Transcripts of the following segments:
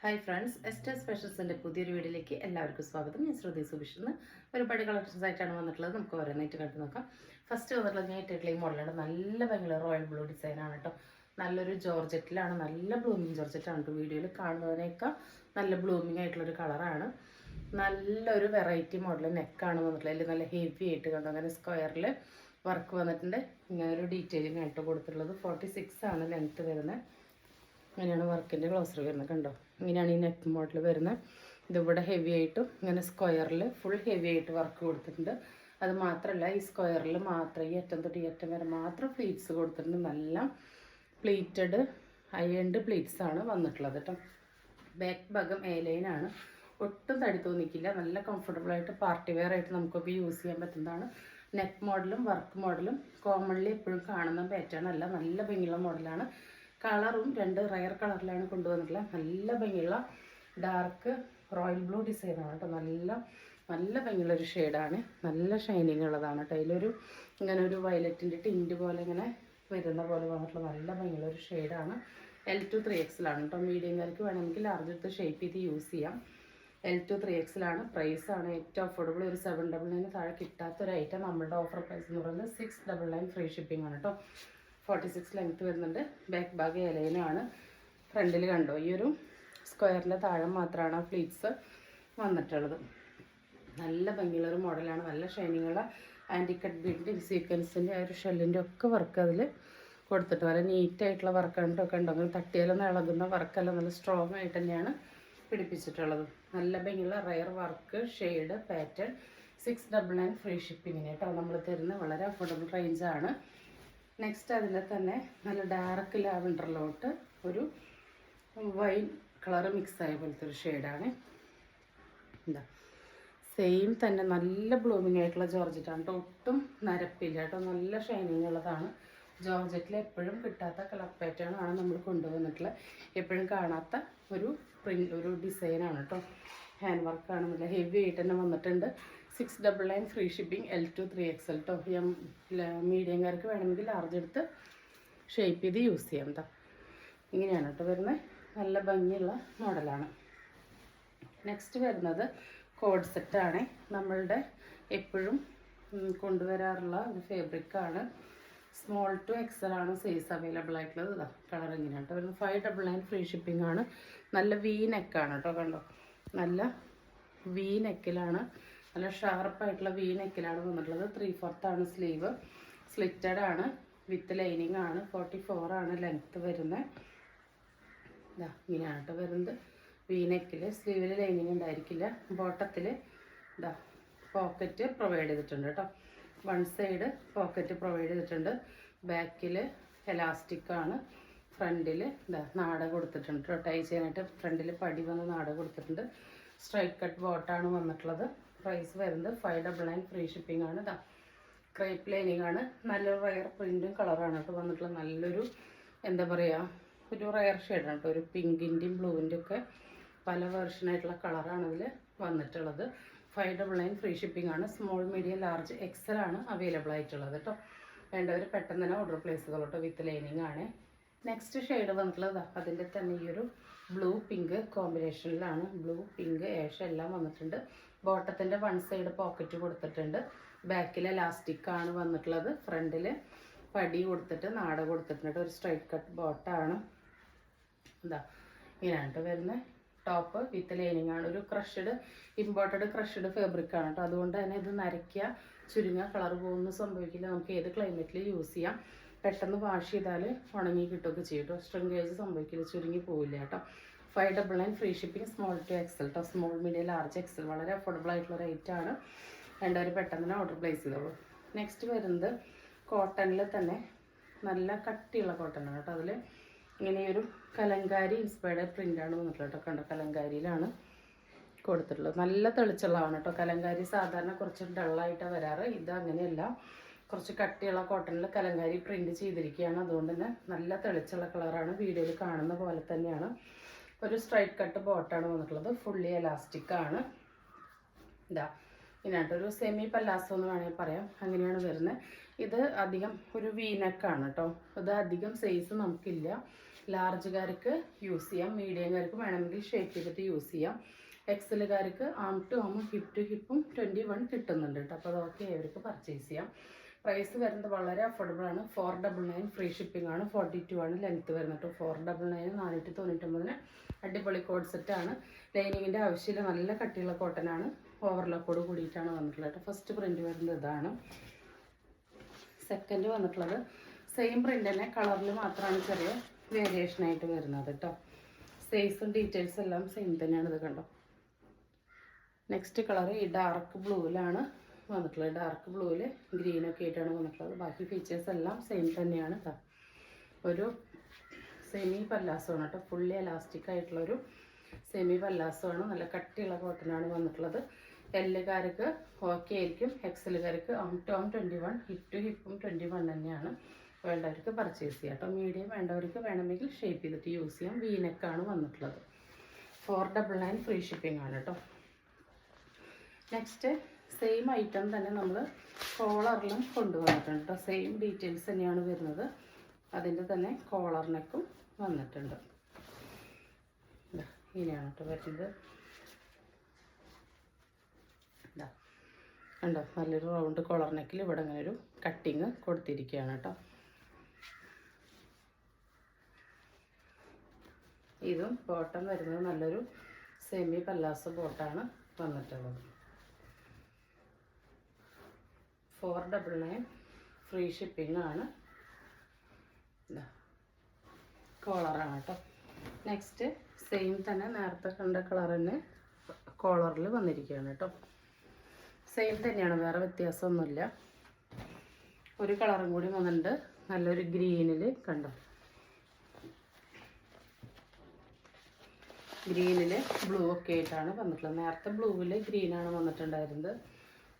Hi friends, ester സ്പെഷ്യൽസിൻ്റെ പുതിയൊരു വീഡിയോയിലേക്ക് എല്ലാവർക്കും സ്വാഗതം. ഞാൻ ശ്രുതി സുഭിഷെന്ന്. ഒരുപാട് കളക്ഷൻസ് ആയിട്ടാണ് വന്നിട്ടുള്ളത്. നമുക്ക് ഓരോന്നായിട്ട് കണ്ടു നോക്കാം. ഫസ്റ്റ് വന്നിട്ടുള്ളത് ഞാൻ ഇട്ടിട്ടുള്ള ഈ മോഡലാണ്. നല്ല ഭംഗിയുള്ള റോയൽ ബ്ലൂ ഡിസൈനാണ് കേട്ടോ. നല്ലൊരു ജോർജറ്റിലാണ്, നല്ല ബ്ലൂമിങ് ജോർജറ്റാണ് കേട്ടോ. വീഡിയോയിൽ കാണുന്നതിനേക്കാൾ നല്ല ബ്ലൂമിങ് ആയിട്ടുള്ളൊരു കളറാണ്. നല്ലൊരു വെറൈറ്റി മോഡൽ നെക്കാണ് വന്നിട്ടുള്ളത്. അതിൽ നല്ല ഹെവി ആയിട്ട് കണ്ടു. അങ്ങനെ സ്ക്വയറിൽ വർക്ക് വന്നിട്ടുണ്ട്. ഇങ്ങനെ ഒരു ഡീറ്റെയിലിംഗ് ആയിട്ട് കൊടുത്തിട്ടുള്ളത്. 46 ആണ് ലെങ്ത്ത് വരുന്നത്. അങ്ങനെയാണ് വർക്കിൻ്റെ ക്ലോസർ വരുന്നത്. കണ്ടോ, ഇങ്ങനെയാണ് ഈ നെക്ക് മോഡൽ വരുന്നത്. ഇതിവിടെ ഹെവി ആയിട്ടും ഇങ്ങനെ സ്ക്വയറിൽ ഫുൾ ഹെവി ആയിട്ട് വർക്ക് കൊടുത്തിട്ടുണ്ട്. അത് മാത്രമല്ല, ഈ സ്ക്വയറിൽ മാത്രം ഈ അറ്റം തൊട്ട് ഈ അറ്റം വരെ മാത്രം പ്ലീറ്റ്സ് കൊടുത്തിട്ടുണ്ട്. നല്ല പ്ലീറ്റഡ് അയൺഡ് പ്ലീറ്റ്സ് ആണ് വന്നിട്ടുള്ളത് കേട്ടോ. ബാക്ക് ഭാഗം എ ലൈനാണ്. ഒട്ടും തടി തോന്നിക്കില്ല. നല്ല കംഫർട്ടബിളായിട്ട് പാർട്ടി വെയർ ആയിട്ട് നമുക്കൊക്കെ യൂസ് ചെയ്യാൻ പറ്റുന്നതാണ്. നെക്ക് മോഡലും വർക്ക് മോഡലും കോമൺലി എപ്പോഴും കാണുന്ന പാറ്റേൺ അല്ല. നല്ല ഭംഗിയുള്ള മോഡലാണ്. കളറും രണ്ട് റയർ കളറിലാണ് കൊണ്ടുവന്നിട്ടുള്ളത്. നല്ല ഭംഗിയുള്ള ഡാർക്ക് റോയൽ ബ്ലൂ ഡിസൈനാണ് കേട്ടോ. നല്ല ഭംഗിയുള്ളൊരു ഷെയ്ഡാണ്. നല്ല ഷൈനിങ് ഉള്ളതാണ് കേട്ടോ. അതിലൊരു ഇങ്ങനെ ഒരു വയലറ്റിൻ്റെ ടിൻറ്റ് പോലെ ഇങ്ങനെ വരുന്ന പോലെ വന്നിട്ടുള്ള നല്ല ഭംഗിയുള്ളൊരു ഷെയ്ഡാണ്. L2 3XL ആണ് കേട്ടോ. മീഡിയംകാർക്ക് വേണമെങ്കിൽ ലാർജ് എടുത്ത് ഷേപ്പ് ചെയ്ത് യൂസ് ചെയ്യാം. L2 3XL ആണ്. പ്രൈസാണ് ഏറ്റവും അഫോർഡബിൾ. ഒരു 799 താഴെ കിട്ടാത്തൊരു ഐറ്റം. നമ്മളുടെ ഓഫർ പ്രൈസ് എന്ന് പറയുന്നത് 699 ഫ്രീ ഷിപ്പിംഗ് ആണ് കേട്ടോ. 46 ലെങ്ത്ത് വരുന്നുണ്ട്. ബാക്ക് ഭാഗം ഇലയിലാണ്. ഫ്രണ്ടിൽ കണ്ടോ, ഈ ഒരു സ്ക്വയറിൻ്റെ താഴെ മാത്രമാണ് ആ ഫ്ലീറ്റ്സ് വന്നിട്ടുള്ളത്. നല്ല ഭംഗിയുള്ളൊരു മോഡലാണ്. നല്ല ഷൈനിങ്ങുള്ള ആൻറ്റിക്കട്ട് ബീഡിൻ്റെ സീക്വൻസിൻ്റെ ആ ഒരു ഷെല്ലിൻ്റെ ഒക്കെ വർക്ക് അതിൽ കൊടുത്തിട്ട് വളരെ നീറ്റായിട്ടുള്ള വർക്കാണ് കേട്ടോ. ഉണ്ടെങ്കിൽ തട്ടിയാലൊന്നും ഇളകുന്ന വർക്കല്ല. നല്ല സ്ട്രോങ് ആയിട്ട് തന്നെയാണ് പിടിപ്പിച്ചിട്ടുള്ളത്. നല്ല ഭംഗിയുള്ള rare work shade pattern. 699 free ഷിപ്പിങ്ങിന് കേട്ടോ നമ്മൾ തരുന്ന വളരെ അഫോർഡബിൾ റേഞ്ചാണ്. നെക്സ്റ്റ് അതിൽ തന്നെ നല്ല ഡാർക്ക് ലാവൻഡറിലോട്ട് ഒരു വൈൻ കളർ മിക്സ് ആയ പോലത്തെ ഒരു ഷെയ്ഡാണ്. എന്താ സെയിം തന്നെ നല്ല ബ്ലൂമിങ് ആയിട്ടുള്ള ജോർജറ്റാണ് കേട്ടോ. ഒട്ടും നരപ്പില്ല കേട്ടോ. നല്ല ഷൈനിങ് ഉള്ളതാണ്. ജോർജറ്റിൽ എപ്പോഴും കിട്ടാത്ത കളർ പാറ്റേൺ ആണ് നമ്മൾ കൊണ്ടുവന്നിട്ടുള്ളത്. എപ്പോഴും കാണാത്ത ഒരു ഒരു ഡിസൈനാണ് കേട്ടോ. ഹാൻഡ് വർക്കാണ്. നല്ല ഹെവി ആയിട്ട് തന്നെ വന്നിട്ടുണ്ട്. 699 ഫ്രീ ഷിപ്പിംഗ്. L2 3XL കേട്ടോ. മീഡിയംകാർക്ക് വേണമെങ്കിൽ ലാർജ് എടുത്ത് ഷേപ്പ് ചെയ്ത് യൂസ് ചെയ്യാം കേട്ടോ. ഇങ്ങനെയാണ് കേട്ടോ വരുന്നത്. നല്ല ഭംഗിയുള്ള മോഡലാണ്. നെക്സ്റ്റ് വരുന്നത് കോഡ് സെറ്റാണ്. നമ്മളുടെ എപ്പോഴും കൊണ്ടുവരാറുള്ള ഒരു ഫാബ്രിക്കാണ്. സ്മോൾ ടു XL ആണ് സൈസ് അവൈലബിൾ ആയിട്ടുള്ളത്. ഇതാ കളർ ഇങ്ങനെയാണ് കേട്ടോ വരുന്നത്. 599 ഫ്രീ ഷിപ്പിംഗ് ആണ്. നല്ല വി നെക്കാണ് കേട്ടോ. കണ്ടോ, നല്ല വി നെക്കിലാണ്. നല്ല ഷാർപ്പായിട്ടുള്ള വി നെക്കിലാണ് വന്നിട്ടുള്ളത്. 3/4 ആണ് സ്ലീവ്. സ്ലിറ്റഡ് ആണ്. വിത്ത് ലൈനിങ് ആണ്. 44 ആണ് ലെങ്ത്ത് വരുന്നത്. ഇതാ ഇങ്ങനെയാണ് കേട്ടോ വരുന്നത്. വി നെക്കിൽ സ്ലീവിൽ ലൈനിങ് ഉണ്ടായിരിക്കില്ല. ബോട്ടത്തിൽ ഇതാ പോക്കറ്റ് പ്രൊവൈഡ് ചെയ്തിട്ടുണ്ട് കേട്ടോ. വൺ സൈഡ് പോക്കറ്റ് പ്രൊവൈഡ് ചെയ്തിട്ടുണ്ട്. ബാക്കിൽ എലാസ്റ്റിക്കാണ്. ഫ്രണ്ടിൽ ഇതാ നാട കൊടുത്തിട്ടുണ്ട് കേട്ടോ. ടൈ ചെയ്യാനായിട്ട് ഫ്രണ്ടിൽ പടി വന്ന് നാട കൊടുത്തിട്ടുണ്ട്. സ്ട്രൈറ്റ് കട്ട് ബോട്ടാണ് വന്നിട്ടുള്ളത്. പ്രൈസ് വരുന്നത് 599 ഫ്രീ ഷിപ്പിംഗ് ആണ്. ഇതാ ക്രേപ്പ് ലൈനിങ് ആണ്. നല്ലൊരു റയർ പ്രിൻറ്റും കളറാണ് കേട്ടോ വന്നിട്ടുള്ളത്. നല്ലൊരു എന്താ പറയുക, ഒരു റയർ ഷെയ്ഡാണ് കേട്ടോ. ഒരു പിങ്കിൻ്റെയും ബ്ലൂവിൻ്റെ ഒക്കെ പല വേർഷനായിട്ടുള്ള കളറാണ് ഇതിൽ വന്നിട്ടുള്ളത്. 599 ഫ്രീ ഷിപ്പിംഗ് ആണ്. സ്മോൾ മീഡിയം ലാർജ് XL ആണ് അവൈലബിൾ ആയിട്ടുള്ളത് കേട്ടോ. വേണ്ടവർ പെട്ടെന്ന് തന്നെ ഓർഡർ പ്ലേസ് ചെയ്തോളൂ കേട്ടോ. വിത്ത് ലൈനിങ് ആണ്. നെക്സ്റ്റ് ഷെയ്ഡ് വന്നിട്ടുള്ളത് അതിൻ്റെ തന്നെ ഈ ഒരു ബ്ലൂ പിങ്ക് കോമ്പിനേഷനിലാണ്. ബ്ലൂ പിങ്ക് ഏഷ് എല്ലാം വന്നിട്ടുണ്ട്. ബോട്ടത്തിൻ്റെ വൺ സൈഡ് പോക്കറ്റ് കൊടുത്തിട്ടുണ്ട്. ബാക്കിൽ എലാസ്റ്റിക്കാണ് വന്നിട്ടുള്ളത്. ഫ്രണ്ടിൽ പടി കൊടുത്തിട്ട് നാട കൊടുത്തിട്ടുണ്ട്. ഒരു സ്ട്രൈറ്റ് കട്ട് ബോട്ടാണ്. എന്താ ഇങ്ങനെയാണ് വരുന്നത്. ടോപ്പ് വിത്ത് ലൈനിങ് ആണ്. ഒരു ക്രഷ്ഡ് ഇമ്പോർട്ടഡ് ക്രഷ്ഡ് ഫാബ്രിക്കാണ് കേട്ടോ. അതുകൊണ്ട് തന്നെ ഇത് നരയ്ക്കുക, ചുരുങ്ങുക, കളർ പോകുന്ന സംഭവിക്കില്ല. നമുക്ക് ഏത് ക്ലൈമറ്റിൽ യൂസ് ചെയ്യാം. പെട്ടെന്ന് വാഷ് ചെയ്താൽ ഉണങ്ങി കിട്ടുകയൊക്കെ ചെയ്യും കേട്ടോ. സ്ട്രിങ്കേജ് സംഭവിക്കില്ല, ചുരുങ്ങി പോവില്ല കേട്ടോ. 599 free shipping. Small to XL കേട്ടോ. സ്മോൾ മീഡിയം ലാർജ് XL വളരെ അഫോർഡബിൾ ആയിട്ടുള്ള റേറ്റാണ്. രണ്ടുപേർ പെട്ടെന്ന് തന്നെ ഓർഡർ പ്ലേസ് ചെയ്തോളൂ. നെക്സ്റ്റ് വരുന്നത് കോട്ടണിൽ തന്നെ നല്ല കട്ടിയുള്ള കോട്ടനാണ് കേട്ടോ. അതിൽ ഇങ്ങനെയൊരു കലങ്കാരി ഇൻസ്പയർഡ് പ്രിൻ്റാണ് വന്നിട്ടുള്ളത് കേട്ടോ. കണ്ടോ, കലങ്കാരിയിലാണ് കൊടുത്തിട്ടുള്ളത്. നല്ല തെളിച്ചുള്ളതാണ് കേട്ടോ. കലങ്കാരി സാധാരണ കുറച്ച് ഡള്ളായിട്ടാണ് വരാറ്. ഇത് അങ്ങനെയല്ല, കുറച്ച് കട്ടിയുള്ള കോട്ടണിൽ കലങ്കാരി പ്രിൻറ്റ് ചെയ്തിരിക്കുകയാണ്. അതുകൊണ്ട് തന്നെ നല്ല തെളിച്ചുള്ള കളറാണ്. വീഡിയോയിൽ കാണുന്ന പോലെ തന്നെയാണ്. ഒരു സ്ട്രൈറ്റ് കട്ട് ബോട്ടാണ് വന്നിട്ടുള്ളത്. ഫുള്ളി എലാസ്റ്റിക് ആണ്. ഇതാ ഇതിനകത്ത് ഒരു സെമി പല്ലാസോ എന്ന് വേണമെങ്കിൽ പറയാം. അങ്ങനെയാണ് വരുന്നത്. ഇത് അധികം ഒരു വീനക്കാണ് കേട്ടോ. ഇത് അധികം സൈസ് നമുക്കില്ല. ലാർജുകാർക്ക് യൂസ് ചെയ്യാം, മീഡിയംകാർക്ക് വേണമെങ്കിൽ ഷേപ്പ് ചെയ്തിട്ട് യൂസ് ചെയ്യാം. എക്സലുകാർക്ക് ആം ടു ആമും ഹിപ്പ് ടു ഹിപ്പും 21 കിട്ടുന്നുണ്ട് കേട്ടോ. അപ്പോൾ അതൊക്കെ അവർക്ക് പർച്ചേസ് ചെയ്യാം. പ്രൈസ് വരുന്നത് വളരെ അഫോർഡബിൾ ആണ്. 499 ഫ്രീ ഷിപ്പിംഗ് ആണ്. 42 ആണ് ലെങ്ത്ത് വരുന്നത് കേട്ടോ. 499 499 അടിപൊളി കോഡ് സെറ്റാണ്. ലൈനിങ്ങിൻ്റെ ആവശ്യമില്ല, നല്ല കട്ടിയുള്ള കോട്ടനാണ്, ഓവർലോക്കോട് കൂടിയിട്ടാണ് വന്നിട്ടുള്ളത് കേട്ടോ. ഫസ്റ്റ് പ്രിൻറ്റ് വരുന്നത് ഇതാണ്. സെക്കൻഡ് വന്നിട്ടുള്ളത് സെയിം പ്രിൻ്റ് തന്നെ, കളറിൽ മാത്രമാണ് ചെറിയ വേരിയേഷനായിട്ട് വരുന്നത് കേട്ടോ. സൈസും ഡീറ്റെയിൽസ് എല്ലാം സെയിം തന്നെയാണ്. ഇത് കണ്ടോ. നെക്സ്റ്റ് കളർ ഈ ഡാർക്ക് ബ്ലൂവിലാണ് വന്നിട്ടുള്ളത്. ഡാർക്ക് ബ്ലൂവിൽ ഗ്രീനൊക്കെ ആയിട്ടാണ് വന്നിട്ടുള്ളത്. ബാക്കി ഫീച്ചേഴ്സ് എല്ലാം സെയിം തന്നെയാണ് കേട്ടോ. ഒരു സെമി പല്ലാസമാണ് കേട്ടോ. ഫുള്ളി എലാസ്റ്റിക് ആയിട്ടുള്ളൊരു സെമി പല്ലാസമാണ്. നല്ല കട്ടിയുള്ള കോട്ടനാണ് വന്നിട്ടുള്ളത്. എല്ലുകാർക്ക് ഓക്കെ ആയിരിക്കും. എക്സലുകാർക്ക് ആം ടു ആം 21, ഹിപ്പ് ടു ഹിപ്പും 21 തന്നെയാണ്. വേണ്ടവർക്ക് പർച്ചേസ് ചെയ്യാം കേട്ടോ. മീഡിയം വേണ്ടവർക്ക് വേണമെങ്കിൽ ഷേപ്പ് ചെയ്തിട്ട് യൂസ് ചെയ്യാം. വീനെക്കാണ് വന്നിട്ടുള്ളത്. 499 ഫ്രീ ഷിപ്പിംഗ് ആണ് കേട്ടോ. നെക്സ്റ്റ് സെയിം ഐറ്റം തന്നെ നമ്മൾ കോളറിലും കൊണ്ടുവന്നിട്ടുണ്ട് കേട്ടോ. സെയിം ഡീറ്റെയിൽസ് തന്നെയാണ് വരുന്നത്. അതിൻ്റെ തന്നെ കോളർ നെക്കും വന്നിട്ടുണ്ട്. ഇങ്ങനെയാണ് കേട്ടോ വരുന്നത്. കണ്ടോ, നല്ലൊരു റൗണ്ട് കോളർ നെക്കിൽ ഇവിടെ അങ്ങനെ ഒരു കട്ടിങ് കൊടുത്തിരിക്കുകയാണ് കേട്ടോ. ഇതും ബോട്ടം വരുന്നത് നല്ലൊരു സെമി പല്ലാസോ ബോട്ടാണ് വന്നിട്ടുള്ളത്. 499 ഫ്രീ ഷിപ്പിംഗ് ആണ്. കോളറാണ് കേട്ടോ. നെക്സ്റ്റ് സെയിം തന്നെ നേരത്തെ കണ്ട കളർ തന്നെ കോളറിൽ വന്നിരിക്കുകയാണ് കേട്ടോ. സെയിം തന്നെയാണ്, വേറെ വ്യത്യാസമൊന്നുമില്ല. ഒരു കളറും കൂടി വന്നിട്ടുണ്ട്, നല്ലൊരു ഗ്രീനിൽ കണ്ടോ. ഗ്രീനിൽ ബ്ലൂ ഒക്കെ ആയിട്ടാണ് വന്നിട്ടുള്ളത്. നേരത്തെ ബ്ലൂവിൽ ഗ്രീനാണ് വന്നിട്ടുണ്ടായിരുന്നത്.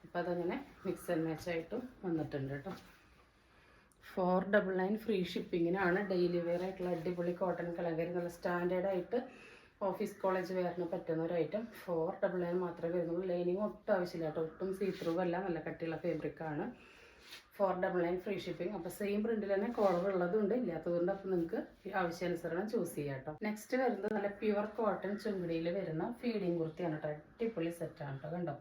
അപ്പോൾ അതങ്ങനെ മിക്സ് ആൻഡ് മാച്ച് ആയിട്ടും വന്നിട്ടുണ്ട് കേട്ടോ. 499 ഫ്രീ ഷിപ്പിങ്ങിനാണ്. ഡെയിലി വെയർ ആയിട്ടുള്ള അടിപൊളി കോട്ടൺ കലങ്കരി, നല്ല സ്റ്റാൻഡേർഡ് ആയിട്ട് ഓഫീസ് കോളേജ് വെയറിന് പറ്റുന്ന ഒരു ഐറ്റം. 499 മാത്രമേ വരുന്നുള്ളൂ. ലൈനിങ് ഒട്ടും ആവശ്യമില്ല കേട്ടോ. ഒട്ടും സീത്രൂ അല്ല, നല്ല കട്ടിയുള്ള ഫാബ്രിക്കാണ്. 499 ഫ്രീ ഷിപ്പിംഗ്. അപ്പോൾ സെയിം പ്രിന്റിൽ തന്നെ കോളർ ഉള്ളതുകൊണ്ട് ഇല്ലാത്തതുകൊണ്ട് അപ്പോൾ നിങ്ങൾക്ക് ആവശ്യാനുസരണം ചൂസ് ചെയ്യാം കേട്ടോ. നെക്സ്റ്റ് വരുന്നത് നല്ല പ്യുവർ കോട്ടൺ ചുങ്കിടിയിൽ വരുന്ന ഫീഡിങ് കുർത്തിയാണ് കേട്ടോ. അടിപൊളി സെറ്റാണ് കേട്ടോ. കണ്ടോ,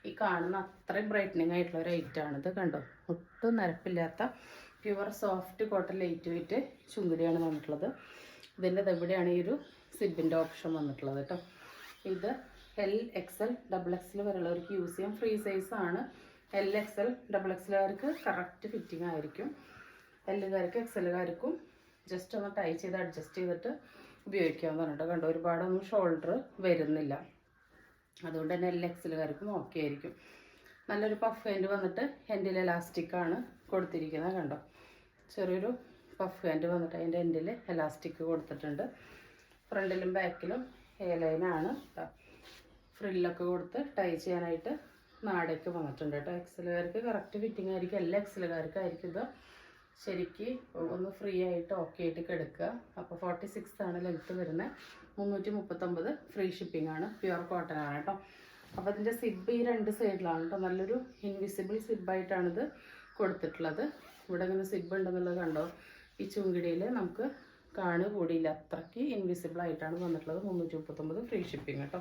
ഈ കാണുന്ന അത്രയും ബ്രൈറ്റനിങ് ആയിട്ടുള്ള ഒരു ഐറ്റമാണിത്. കണ്ടോ, ഒട്ടും നിരപ്പില്ലാത്ത pure soft cotton light weight ചുങ്കിടിയാണ് വന്നിട്ടുള്ളത്. ഇതിൻ്റെ ഇവിടെയാണ് ഈ ഒരു സിബിൻ്റെ ഓപ്ഷൻ വന്നിട്ടുള്ളത് കേട്ടോ. ഇത് LXL XXL വരെയുള്ളവർക്ക് യൂസ് ചെയ്യാം. ഫ്രീ സൈസാണ്. LXL XXLകാർക്ക് കറക്റ്റ് ഫിറ്റിംഗ് ആയിരിക്കും. എല്ലുകാർക്ക് എക്സലുകാർക്കും ജസ്റ്റ് ഒന്ന് ടൈ ചെയ്ത് അഡ്ജസ്റ്റ് ചെയ്തിട്ട് ഉപയോഗിക്കാവുന്നതാണ് കേട്ടോ. കണ്ടോ, ഒരുപാടൊന്നും ഷോൾഡർ വരുന്നില്ല. അതുകൊണ്ട് തന്നെ LXLകാർക്കും ഓക്കെ ആയിരിക്കും. നല്ലൊരു പഫ് ഹാൻഡ് വന്നിട്ട് എൻഡിൽ എലാസ്റ്റിക്കാണ് കൊടുത്തിരിക്കുന്നത്. കണ്ടോ, ചെറിയൊരു പഫ് ഹാൻഡ് വന്നിട്ട് അതിൻ്റെ എൻഡിൽ എലാസ്റ്റിക് കൊടുത്തിട്ടുണ്ട്. ഫ്രണ്ടിലും ബാക്കിലും ലൈനാണ്. ഫ്രില്ലൊക്കെ കൊടുത്ത് ടൈ ചെയ്യാനായിട്ട് നാടൊക്കെ വന്നിട്ടുണ്ട് കേട്ടോ. എക്സലുകാർക്ക് കറക്റ്റ് ഫിറ്റിംഗ് ആയിരിക്കും. എല്ലാ എക്സലുകാർക്കായിരിക്കും ഇത് ശരിക്ക് ഒന്ന് ഫ്രീ ആയിട്ട് ഓക്കെ ആയിട്ട് കിടക്കുക. അപ്പോൾ 46 ആണ് ലെങ്ത്ത് വരുന്നത്. 339 ഫ്രീ ഷിപ്പിംഗ് ആണ്. പ്യുവർ കോട്ടൺ ആണ് കേട്ടോ. അപ്പോൾ അതിൻ്റെ സിബ് ഈ രണ്ട് സൈഡിലാണ് കേട്ടോ. നല്ലൊരു ഇൻവിസിബിൾ സിബായിട്ടാണിത് കൊടുത്തിട്ടുള്ളത്. ഇവിടെ ഇങ്ങനെ സിബ് ഉണ്ടെന്നുള്ളത് കണ്ടോ. ഈ ചുങ്കിടിയിൽ നമുക്ക് കൂടിയില്ല, അത്രയ്ക്ക് ഇൻവിസിബിൾ ആയിട്ടാണ് വന്നിട്ടുള്ളത്. 339 ഫ്രീ ഷിപ്പിംഗ് കേട്ടോ.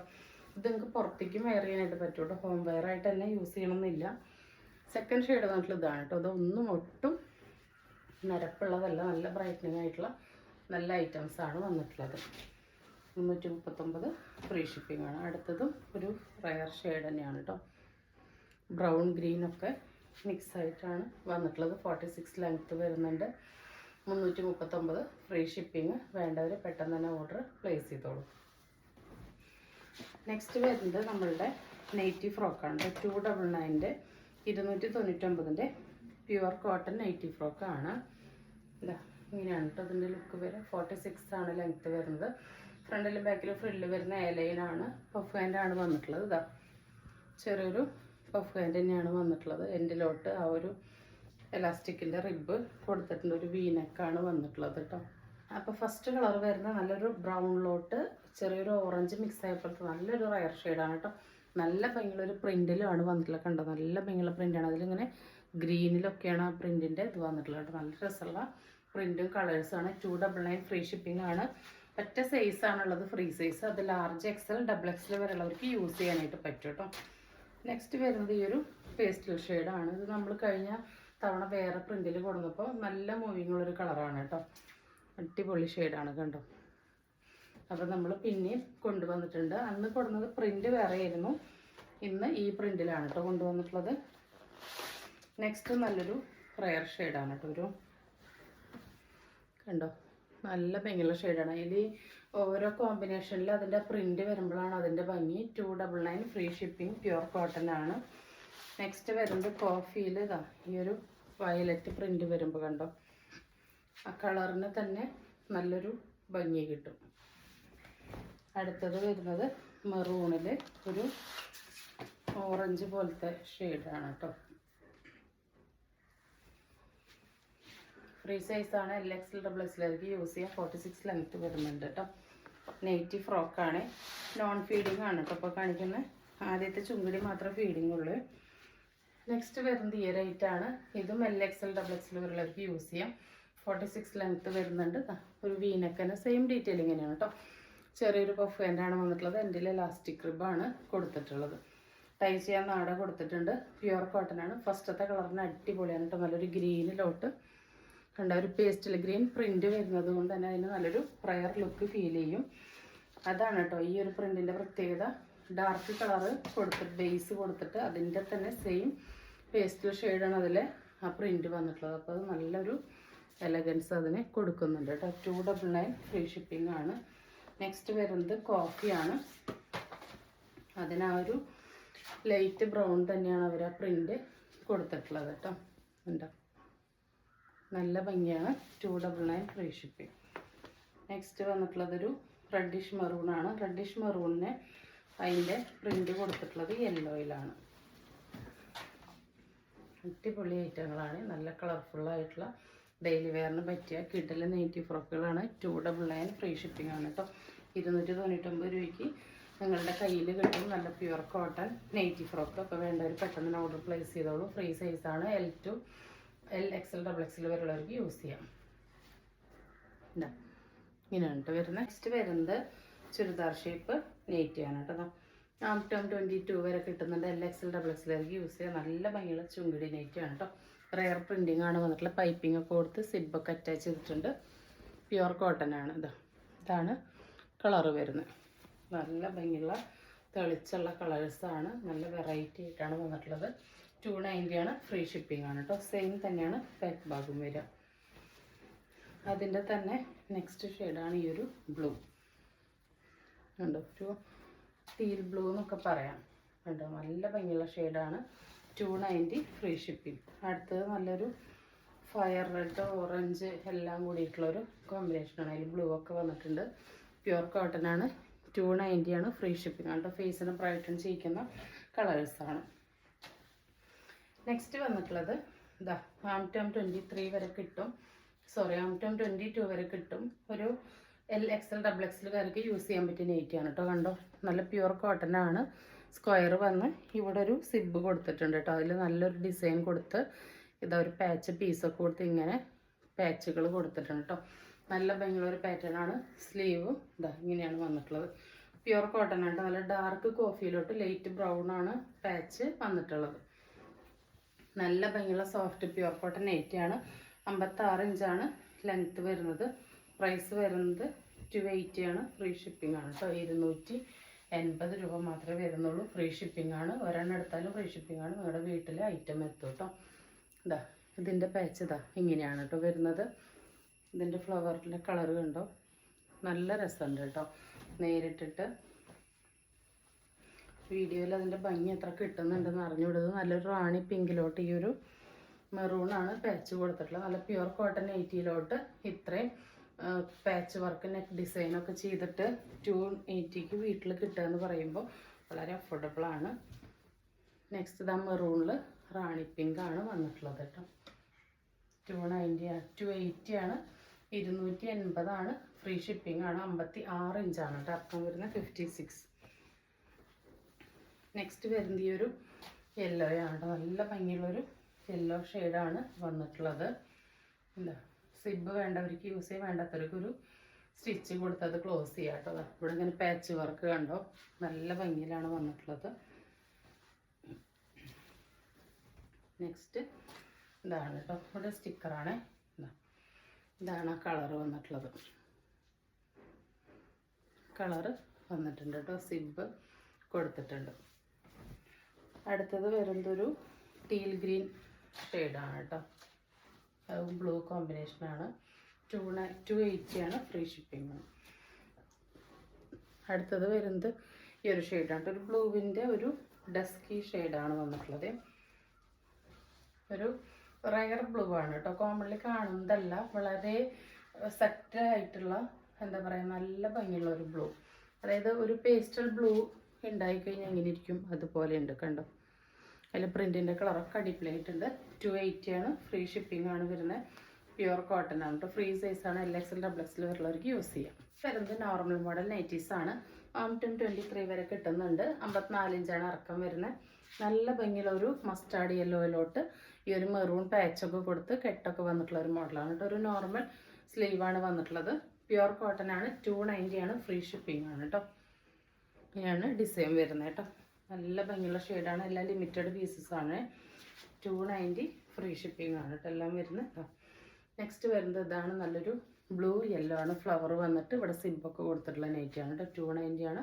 ഇത് നിങ്ങൾക്ക് പുറത്തേക്കും വെയർ ചെയ്യാനായിട്ട് പറ്റും കേട്ടോ. ഹോം വെയർ ആയിട്ട് തന്നെ യൂസ് ചെയ്യണമെന്നില്ല. സെക്കൻഡ് ഷെയ്ഡ് വന്നിട്ടുള്ള ഇതാണ് കേട്ടോ. ഇതൊന്നും ഒട്ടും നിരപ്പുള്ളതല്ല, നല്ല ബ്രൈറ്റനിങ് ആയിട്ടുള്ള നല്ല ഐറ്റംസ് ആണ് വന്നിട്ടുള്ളത്. 339 ഫ്രീ ഷിപ്പിംഗ് ആണ്. അടുത്തതും ഒരു റയർ ഷെയ്ഡ് തന്നെയാണ് കേട്ടോ. ബ്രൗൺ ഗ്രീനൊക്കെ മിക്സ് ആയിട്ടാണ് വന്നിട്ടുള്ളത്. 46 ലെങ്ത്ത് വരുന്നുണ്ട്. 339 ഫ്രീ ഷിപ്പിംഗ്. വേണ്ടവർ പെട്ടെന്ന് തന്നെ ഓർഡർ പ്ലേസ് ചെയ്തോളൂ. നെക്സ്റ്റ് വരുന്നത് നമ്മളുടെ നൈറ്റി ഫ്രോക്കാണ്. 299 299 പ്യുവർ കോട്ടൺ നൈറ്റി ഫ്രോക്കാണ്. ഇതാ ഇങ്ങനെയാണ് കേട്ടോ അതിൻ്റെ ലുക്ക് വരെ. 46 ആണ് ലെങ്ത്ത് വരുന്നത്. ഫ്രണ്ടിലും ബാക്കിലും ഫ്രില്ല് വരുന്ന ലൈനാണ്. പഫ് ഹാൻഡാണ് വന്നിട്ടുള്ളത്. ഇതാ ചെറിയൊരു പഫ് ഹാൻഡ് തന്നെയാണ് വന്നിട്ടുള്ളത്. എൻഡിലോട്ട് ആ ഒരു എലാസ്റ്റിക്കിൻ്റെ റിബ് കൊടുത്തിട്ടുണ്ട്. ഒരു വീനക്കാണ് വന്നിട്ടുള്ളത് കേട്ടോ. അപ്പോൾ ഫസ്റ്റ് കളർ വരുന്ന നല്ലൊരു ബ്രൗണിലോട്ട് ചെറിയൊരു ഓറഞ്ച് മിക്സ് ആയപ്പോഴത്തെ നല്ലൊരു റയർ ഷെയ്ഡാണ് കേട്ടോ. നല്ല ഭംഗിയുള്ളൊരു പ്രിൻറ്റിലുമാണ് വന്നിട്ടുള്ളത്. കണ്ടോ, നല്ല ഭംഗിയുള്ള പ്രിൻ്റാണ്. അതിലിങ്ങനെ ഗ്രീനിലൊക്കെയാണ് ആ പ്രിൻറ്റിൻ്റെ ഇത് വന്നിട്ടുള്ളത് കേട്ടോ. നല്ല രസമുള്ള പ്രിൻറ്റും കളേഴ്സാണ്. 299 ഫ്രീ ഷിപ്പിംഗ് ആണ്. ഒറ്റ സൈസാണുള്ളത്, ഫ്രീ സൈസ്. അത് ലാർജ് എക്സൽ ഡബിൾ എക്സൽ വരെയുള്ളവർക്ക് യൂസ് ചെയ്യാനായിട്ട് പറ്റും കേട്ടോ. നെക്സ്റ്റ് വരുന്നത് ഈ ഒരു പേസ്റ്റൽ ഷെയ്ഡാണ്. ഇത് നമ്മൾ കഴിഞ്ഞ തവണ വേറെ പ്രിൻറ്റിൽ കൊടുന്നപ്പോൾ നല്ല മൂവിങ് ഉള്ളൊരു കളറാണ് കേട്ടോ. അടിപൊളി ഷെയ്ഡാണ് കണ്ടോ. അപ്പോൾ നമ്മൾ പിന്നെയും കൊണ്ടുവന്നിട്ടുണ്ട്. അന്ന് കൊടുന്നത് പ്രിൻറ്റ് വേറെ ആയിരുന്നു, ഇന്ന് ഈ പ്രിൻറ്റിലാണ് കേട്ടോ കൊണ്ടുവന്നിട്ടുള്ളത്. നെക്സ്റ്റ് നല്ലൊരു റയർ ഷെയ്ഡാണ് കേട്ടോ. ഒരു കണ്ടോ നല്ല ഭംഗിയുള്ള ഷെയ്ഡാണ്. ഇതിൽ ഓരോ കോമ്പിനേഷനിൽ അതിൻ്റെ പ്രിൻറ്റ് വരുമ്പോഴാണ് അതിൻ്റെ ഭംഗി. 299 ഫ്രീ ഷിപ്പിംഗ്, പ്യുർ കോട്ടൺ ആണ്. നെക്സ്റ്റ് വരുന്നത് കോഫിയിൽ ഇതാ ഈ ഒരു വയലറ്റ് പ്രിൻറ്റ് വരുമ്പോൾ കണ്ടോ ആ കളറിന് തന്നെ നല്ലൊരു ഭംഗി കിട്ടും. അടുത്തത് വരുന്നത് മെറൂണിൽ ഒരു ഓറഞ്ച് പോലത്തെ ഷെയ്ഡാണ് കേട്ടോ. ഫ്രീ സൈസാണ്. LXL XXLവർക്ക് യൂസ് ചെയ്യാം. 46 ലെങ്ത്ത് വരുന്നുണ്ട് കേട്ടോ. നെയ്റ്റി ഫ്രോക്കാണ്. നോൺ ഫീഡിങ് ആണ് കേട്ടോ ഇപ്പോൾ കാണിക്കുന്നത്. ആദ്യത്തെ ചുങ്കിടി മാത്രമേ ഫീഡിങ് ഉള്ളൂ. നെക്സ്റ്റ് വരുന്നത് ഈ റേറ്റാണ്. ഇതും LXL XXL വരെയുള്ളവർക്ക് യൂസ് ചെയ്യാം. 46 ലെങ്ത്ത് വരുന്നുണ്ട്. ഒരു വീനക്കന് സെയിം ഡീറ്റെയിലിംഗ് തന്നെയാണ് കേട്ടോ. ചെറിയൊരു പഫ് ഹാൻഡാണ് വന്നിട്ടുള്ളത്. എൻ്റെ ഇലാസ്റ്റിക് റിബാണ് കൊടുത്തിട്ടുള്ളത്. ടൈ ചെയ്യാൻ നാട കൊടുത്തിട്ടുണ്ട്. പ്യുർ കോട്ടൺ ആണ്. ഫസ്റ്റത്തെ കളറിന് അടിപൊളിയാണ് കേട്ടോ. നല്ലൊരു ഗ്രീനിലോട്ട് കണ്ട ഒരു പേസ്റ്റൽ ഗ്രീൻ പ്രിൻറ്റ് വരുന്നത് കൊണ്ട് തന്നെ അതിന് നല്ലൊരു പ്രയർ ലുക്ക് ഫീൽ ചെയ്യും. അതാണ് കേട്ടോ ഈ ഒരു പ്രിൻറ്റിൻ്റെ പ്രത്യേകത. ഡാർക്ക് കളറ് കൊടുത്തിട്ട് ബേസ് കൊടുത്തിട്ട് അതിൻ്റെ തന്നെ സെയിം പേസ്റ്റൽ ഷെയ്ഡാണ് അതിൽ ആ പ്രിൻറ്റ് വന്നിട്ടുള്ളത്. അപ്പോൾ അത് നല്ലൊരു എലഗൻസ് അതിന് കൊടുക്കുന്നുണ്ട് കേട്ടോ. 299 ഫ്രീ ഷിപ്പിംഗ് ആണ്. നെക്സ്റ്റ് വരുന്നത് കോഫിയാണ്. അതിനാ ഒരു ലൈറ്റ് ബ്രൗൺ തന്നെയാണ് അവർ ആ പ്രിൻറ്റ് കൊടുത്തിട്ടുള്ളത് കേട്ടോ. ഉണ്ടോ നല്ല ഭംഗിയാണ്. 299 ഫ്രീ ഷിപ്പിംഗ്. നെക്സ്റ്റ് വന്നിട്ടുള്ളതൊരു റെഡിഷ് മെറൂണാണ്. റെഡിഷ് മെറൂണിന് അതിൻ്റെ പ്രിൻറ്റ് കൊടുത്തിട്ടുള്ളത് യെല്ലോയിലാണ്. അടിപൊളി ഐറ്റങ്ങളാണ്. നല്ല കളർഫുള്ളായിട്ടുള്ള ഡെയിലി വെയറിന് പറ്റിയ കിട്ടൽ നെയ്റ്റി ഫ്രോക്കുകളാണ്. 299 ഫ്രീ ഷിപ്പിംഗ് ആണ് കേട്ടോ. 299 രൂപയ്ക്ക് നിങ്ങളുടെ കയ്യിൽ കിട്ടും നല്ല പ്യുർ കോട്ടൺ നെയ്റ്റി ഫ്രോക്ക്. അപ്പോൾ വേണ്ടവർ പെട്ടെന്ന് ഓർഡർ പ്ലേസ് ചെയ്തോളൂ. ഫ്രീ സൈസാണ്. LXL XXL വരെയുള്ളവർക്ക് യൂസ് ചെയ്യാം. ഇങ്ങനെയാണ് കേട്ടോ വരുന്നത്. നെക്സ്റ്റ് വരുന്നത് ചുരിദാർ ഷേപ്പ് നെയ്റ്റിയാണ് കേട്ടോ. ടേം 22 വരെ കിട്ടുന്നുണ്ട്. LXL XXL വരെയൊക്കെ യൂസ് ചെയ്യാം. നല്ല ഭംഗിയുള്ള ചുങ്കിടി നെയ്റ്റിയാണ് കേട്ടോ. റെയർ പ്രിൻറ്റിംഗ് ആണ് വന്നിട്ടുള്ള. പൈപ്പിംഗ് ഒക്കെ കൊടുത്ത് സിബൊക്കെ അറ്റാച്ച് ചെയ്തിട്ടുണ്ട്. പ്യുർ കോട്ടൺ ആണ്. ഇതാണ് കളറ് വരുന്നത്. നല്ല ഭംഗിയുള്ള തെളിച്ചുള്ള കളേഴ്സാണ്. നല്ല വെറൈറ്റി ആയിട്ടാണ് വന്നിട്ടുള്ളത്. 290 ആണ്. ഫ്രീ ഷിപ്പിംഗ് ആണ് കേട്ടോ. സെയിം തന്നെയാണ് ബാക്ക് ഭാഗം വരിക. അതിൻ്റെ തന്നെ നെക്സ്റ്റ് ഷെയ്ഡാണ് ഈ ഒരു ബ്ലൂ. കണ്ടോ ഒരു ടീൽ ബ്ലൂ എന്നൊക്കെ പറയാം. കണ്ടോ നല്ല ഭംഗിയുള്ള ഷെയ്ഡാണ്. 290 ഫ്രീ ഷിപ്പിംഗ്. അടുത്തത് നല്ലൊരു ഫയർ റെഡ് ഓറഞ്ച് എല്ലാം കൂടിയിട്ടുള്ളൊരു കോമ്പിനേഷനാണ്. അതിൽ ബ്ലൂ ഒക്കെ വന്നിട്ടുണ്ട്. പ്യുർ കോട്ടൺ ആണ്. 290 ആണ്. ഫ്രീ ഷിപ്പിംഗ് ആണ് കേട്ടോ. ഫേസിന് ബ്രൈറ്റൺ ചെയ്യിക്കുന്ന കളേഴ്സാണ്. നെക്സ്റ്റ് വന്നിട്ടുള്ളത് ഇതാ ടേം 23 വരെ കിട്ടും. ടേം 22 വരെ കിട്ടും. ഒരു LXL XXLകാർക്ക് യൂസ് ചെയ്യാൻ പറ്റിയ നെയ്റ്റിയാണ് കേട്ടോ. കണ്ടോ നല്ല പ്യുർ കോട്ടൺ ആണ്. സ്ക്വയർ വന്ന് ഇവിടെ ഒരു സിബ് കൊടുത്തിട്ടുണ്ട് കേട്ടോ. അതിൽ നല്ലൊരു ഡിസൈൻ കൊടുത്ത് ഇതാ ഒരു പാച്ച് പീസൊക്കെ കൊടുത്ത് ഇങ്ങനെ പാച്ചുകൾ കൊടുത്തിട്ടുണ്ട് കേട്ടോ. നല്ല ഭംഗിയുള്ള ഒരു പാറ്റേൺ ആണ്. സ്ലീവും ഇതാ ഇങ്ങനെയാണ് വന്നിട്ടുള്ളത്. പ്യുർ കോട്ടൺ ആണ്. നല്ല ഡാർക്ക് കോഫിയിലോട്ട് ലൈറ്റ് ബ്രൗൺ ആണ് പാച്ച് വന്നിട്ടുള്ളത്. നല്ല ഭംഗിയുള്ള സോഫ്റ്റ് പ്യുർ കോട്ടൺ നെയ്റ്റിയാണ്. 56 ഇഞ്ചാണ് ലെങ്ത്ത് വരുന്നത്. പ്രൈസ് വരുന്നത് 280 ആണ്. ഫ്രീ ഷിപ്പിംഗ് ആണ് കേട്ടോ. 280 രൂപ മാത്രമേ വരുന്നുള്ളൂ. ഫ്രീ ഷിപ്പിംഗ് ആണ്. ഒരെണ്ണം എടുത്താലും ഫ്രീ ഷിപ്പിംഗ് ആണ്. നിങ്ങളുടെ വീട്ടിലെ ഐറ്റം എത്തും കേട്ടോ. ഇതാ ഇതിൻ്റെ പാച്ച് ഇതാ ഇങ്ങനെയാണ് കേട്ടോ വരുന്നത്. ഇതിൻ്റെ ഫ്ലവറിൻ്റെ കളർ കണ്ടോ നല്ല രസമുണ്ട് കേട്ടോ. നേരിട്ടിട്ട് വീഡിയോയിൽ അതിൻ്റെ ഭംഗി എത്ര കിട്ടുന്നുണ്ടെന്ന് അറിഞ്ഞുവിടുന്നത്. നല്ലൊരു റാണി പിങ്കിലോട്ട് ഈ ഒരു മെറൂണാണ് പാച്ച് കൊടുത്തിട്ടുള്ളത്. നല്ല പ്യുർ കോട്ടൺ നെയ്റ്റിയിലോട്ട് ഇത്രയും പാച്ച് വർക്ക് നെക്ക് ഡിസൈനൊക്കെ ചെയ്തിട്ട് 280ക്ക് വീട്ടിൽ കിട്ടുക എന്ന് പറയുമ്പോൾ വളരെ അഫോർഡബിൾ ആണ്. നെക്സ്റ്റ് ഇതാ മെറൂണിൽ റാണി പിങ്ക് ആണ് വന്നിട്ടുള്ളത് കേട്ടോ. 280 ആണ്. 280 ആണ്. ഫ്രീ ഷിപ്പിംഗ് ആണ്. 56 ഇഞ്ചാണ് കേട്ടോ. അർത്ഥം വരുന്ന 56. നെക്സ്റ്റ് വരുന്നത് ഈ ഒരു യെല്ലോയാണ് കേട്ടോ. നല്ല ഭംഗിയുള്ളൊരു യെല്ലോ ഷെയ്ഡാണ് വന്നിട്ടുള്ളത്. എന്താ സിബ് വേണ്ടവർക്ക് യൂസ് ചെയ്യാൻ, വേണ്ടാത്തവർക്ക് ഒരു സ്റ്റിച്ച് കൊടുത്ത് അത് ക്ലോസ് ചെയ്യാം കേട്ടോ. ഇവിടെ ഇങ്ങനെ പാച്ച് വർക്ക് കണ്ടോ, നല്ല ഭംഗിയിലാണ് വന്നിട്ടുള്ളത്. നെക്സ്റ്റ് ഇതാണ് കേട്ടോ, ഇവിടെ സ്റ്റിക്കറാണ്. ഇതാണ് ആ കളറ് വന്നിട്ടുള്ളത്. കളറ് വന്നിട്ടുണ്ട് കേട്ടോ, സിബ് കൊടുത്തിട്ടുണ്ട്. അടുത്തത് വരുന്നതൊരു ടീൽ ഗ്രീൻ ഷെയ്ഡാണ് കേട്ടോ, ബ്ലൂ കോമ്പിനേഷനാണ്. 280 ആണ്, ഫ്രീ ഷിപ്പിംഗ്. അടുത്തത് വരുന്നത് ഈ ഒരു ഷെയ്ഡാണ്, ഒരു ബ്ലൂവിൻ്റെ ഒരു ഡസ്കി ഷെയ്ഡാണ് വന്നിട്ടുള്ളത്. ഒരു റയർ ബ്ലൂ ആണ് കേട്ടോ, കോമൺലി കാണുന്നതല്ല, വളരെ സെറ്റ് ആയിട്ടുള്ള എന്താ പറയുക നല്ല ഭംഗിയുള്ള ഒരു ബ്ലൂ. അതായത് ഒരു പേസ്റ്റൽ ബ്ലൂ ഉണ്ടായിക്കഴിഞ്ഞാൽ എങ്ങനെ ഇരിക്കും അതുപോലെ ഉണ്ട് കണ്ടോ. അതിൽ പ്രിൻറ്റിൻ്റെ കളറൊക്കെ അടിപൊളിയായിട്ടുണ്ട്. 280 ആണ്, ഫ്രീ ഷിപ്പിംഗ് ആണ് വരുന്നത്. പ്യുവർ കോട്ടൺ ആണ് കേട്ടോ, ഫ്രീ സൈസാണ്. LXL XXL വരുന്നവർക്ക് യൂസ് ചെയ്യാം. വരുന്നത് നോർമൽ മോഡൽ നൈറ്റീസ് ആണ്. 23 വരെ കിട്ടുന്നുണ്ട്. 54 ഇഞ്ചാണ് ഇറക്കം വരുന്നത്. നല്ല ഭംഗിയുള്ള ഒരു മസ്റ്റാർഡ് യെല്ലോയിലോട്ട് ഈ ഒരു മെറൂൺ പാച്ചൊക്കെ കൊടുത്ത് കെട്ടൊക്കെ വന്നിട്ടുള്ള ഒരു മോഡലാണ് കേട്ടോ. ഒരു നോർമൽ സ്ലീവാണ് വന്നിട്ടുള്ളത്. പ്യുവർ കോട്ടൺ ആണ്. 290 ആണ്, ഫ്രീ ഷിപ്പിംഗ് ആണ് കേട്ടോ. ഇങ്ങനെയാണ് ഡിസൈൻ വരുന്നത് കേട്ടോ. നല്ല ഭംഗിയുള്ള ഷെയ്ഡാണ്. എല്ലാം ലിമിറ്റഡ് പീസസ് ആണ്. 290 ഫ്രീ ഷിപ്പിംഗ് ആണ് കേട്ടോ എല്ലാം വരുന്നത് കേട്ടോ. നെക്സ്റ്റ് വരുന്നത് ഇതാണ്, നല്ലൊരു ബ്ലൂ യെല്ലോ ആണ്, ഫ്ലവർ വന്നിട്ട് ഇവിടെ സിബൊക്കെ കൊടുത്തിട്ടുള്ള നൈറ്റിയാണ് കേട്ടോ. 290 ആണ്,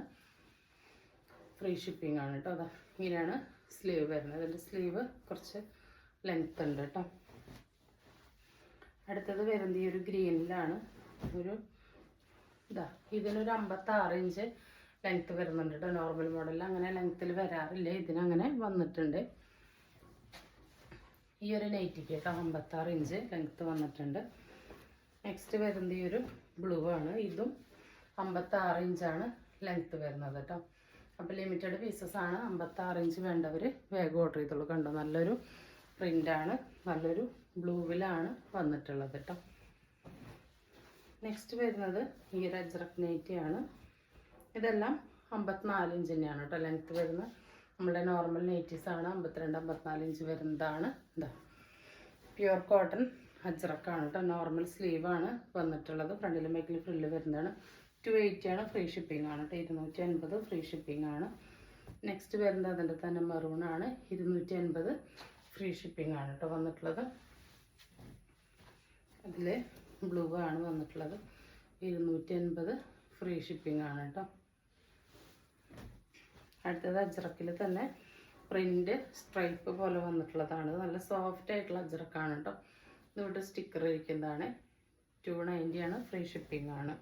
ഫ്രീ ഷിപ്പിംഗ് ആണ് കേട്ടോ. അതാ ഇങ്ങനെയാണ് സ്ലീവ് വരുന്നത്. അതിൻ്റെ സ്ലീവ് കുറച്ച് ലെങ്ത് ഉണ്ട് കേട്ടോ. അടുത്തത് വരുന്നത് ഈ ഒരു ഗ്രീനിലാണ്. ഒരു ഇതിനൊരു 56 ഇഞ്ച് ലെങ്ത് വരുന്നുണ്ട് കേട്ടോ. നോർമൽ മോഡലിൽ അങ്ങനെ ലെങ്ത്തിൽ വരാറില്ല, ഇതിനങ്ങനെ വന്നിട്ടുണ്ട്. ഈ ഒരു നൈറ്റിക്ക് കേട്ടോ 56 ഇഞ്ച് ലെങ്ത്ത് വന്നിട്ടുണ്ട്. നെക്സ്റ്റ് വരുന്നത് ഈ ഒരു ബ്ലൂ ആണ്. ഇതും 56 ഇഞ്ചാണ് ലെങ്ത്ത് വരുന്നത് കേട്ടോ. അപ്പോൾ ലിമിറ്റഡ് പീസസ് ആണ്. 56 ഇഞ്ച് വേണ്ടവർ വേഗം ഓർഡർ ചെയ്തോളൂ. കണ്ടോ, നല്ലൊരു പ്രിൻ്റാണ്, നല്ലൊരു ബ്ലൂവിലാണ് വന്നിട്ടുള്ളത് കേട്ടോ. നെക്സ്റ്റ് വരുന്നത് ഈ ഒരു അജ്രക് നൈറ്റിയാണ്. ഇതെല്ലാം 54 ഇഞ്ച് തന്നെയാണ് കേട്ടോ ലെങ്ത്ത് വരുന്നത്. നമ്മുടെ നോർമൽ നൈറ്റീസാണ്. 52, 54 ഇഞ്ച് വരുന്നതാണ്. ഇതാ പ്യുവർ കോട്ടൺ അജ്രക്കാണ് കേട്ടോ. നോർമൽ സ്ലീവാണ് വന്നിട്ടുള്ളത്. ഫ്രണ്ടിൽ മേക്കിൽ ഫ്രില്ല് വരുന്നതാണ്. 280 ആണ്, ഫ്രീ ഷിപ്പിംഗ് ആണ് കേട്ടോ. 250 ഫ്രീ ഷിപ്പിംഗ് ആണ്. നെക്സ്റ്റ് വരുന്നത് അതിൻ്റെ തന്നെ മെറൂൺ ആണ്. 280 ഫ്രീ ഷിപ്പിംഗ് ആണ് കേട്ടോ വന്നിട്ടുള്ളത്. അതിൽ ബ്ലൂ ആണ് വന്നിട്ടുള്ളത്. 280 ഫ്രീ ഷിപ്പിംഗ് ആണ് കേട്ടോ. അടുത്തത് അജ്രക്കിൽ തന്നെ പ്രിൻ്റ് സ്ട്രൈപ്പ് പോലെ വന്നിട്ടുള്ളതാണ്. നല്ല സോഫ്റ്റ് ആയിട്ടുള്ള അജ്രക്കാണ് കേട്ടോ. ഇതിവിടെ സ്റ്റിക്കർ ഇരിക്കുന്നതാണ്. 290 ആണ്, ഫ്രീ ഷിപ്പിംഗ് ആണ്.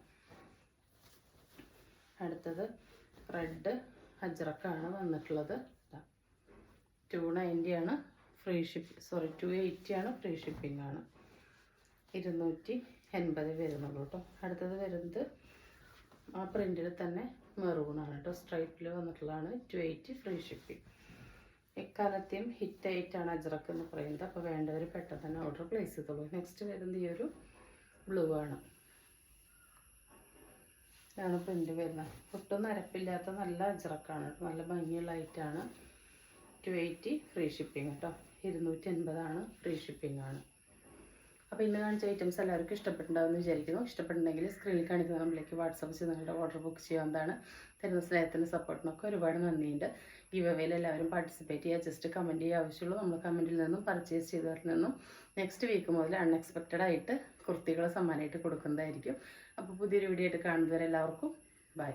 അടുത്തത് റെഡ് അജ്രക്കാണ് വന്നിട്ടുള്ളത്. 290 ആണ്, ഫ്രീ 280 ആണ്, ഫ്രീ ഷിപ്പിംഗ് ആണ്. 280 വരുന്നുള്ളൂ കേട്ടോ. അടുത്തത് വരുന്നത് ആ പ്രിൻറ്റിൽ തന്നെ മെറൂണാണ് കേട്ടോ. സ്ട്രൈപ്പിൽ വന്നിട്ടുള്ളതാണ്. 280 ഫ്രീ ഷിപ്പിംഗ്. എക്കാലത്തെയും ഹിറ്റായിട്ടാണ് അജ്രക്ക് എന്ന് പറയുന്നത്. അപ്പോൾ വേണ്ടവർ പെട്ടെന്ന് തന്നെ ഓർഡർ പ്ലേസ് ചെയ്തോളൂ. നെക്സ്റ്റ് വരുന്നത് ഈ ഒരു ബ്ലൂ ആണ്. ഇതാണ് പ്രിൻ്റ് വരുന്നത്. ഒട്ടും നരപ്പില്ലാത്ത നല്ല അജ്രക്കാണ്. നല്ല ഭംഗിയുള്ള ഐറ്റാണ്. 280 ഫ്രീ ഷിപ്പിംഗ് കേട്ടോ. 280 ആണ്, ഫ്രീ ഷിപ്പിംഗ് ആണ്. അപ്പോൾ ഇന്ന് കാണിച്ച ഐറ്റംസ് എല്ലാവർക്കും ഇഷ്ടപ്പെട്ടുണ്ടാവുമെന്ന് വിചാരിക്കുന്നു. ഇഷ്ടപ്പെട്ടുണ്ടെങ്കിൽ സ്ക്രീനിൽ കാണിക്കുന്ന നമ്പറിലേക്ക് വാട്സപ്പ് ചെയ്ത് നിങ്ങളുടെ ഓർഡർ ബുക്ക് ചെയ്യാവുന്നതാണ്. തരുന്ന സ്നേഹത്തിൻ്റെ സപ്പോർട്ടിനൊക്കെ ഒരുപാട് നന്ദിയുണ്ട്. ഗിവ്-അവേയിൽ എല്ലാവരും പാർട്ടിസിപ്പേറ്റ് ചെയ്യുക. ജസ്റ്റ് കമൻറ്റ് ചെയ്യാൻ ആവശ്യമുള്ളൂ. നമ്മൾ കമൻറ്റിൽ നിന്നും പർച്ചേസ് ചെയ്തവരിൽ നിന്നും നെക്സ്റ്റ് വീക്ക് മുതൽ അൺഎക്സ്പെക്റ്റഡ് ആയിട്ട് കുർത്തികൾ സമ്മാനമായിട്ട് കൊടുക്കുന്നതായിരിക്കും. അപ്പോൾ പുതിയൊരു വീഡിയോ ആയിട്ട് കാണുന്നവരെ എല്ലാവർക്കും ബൈ.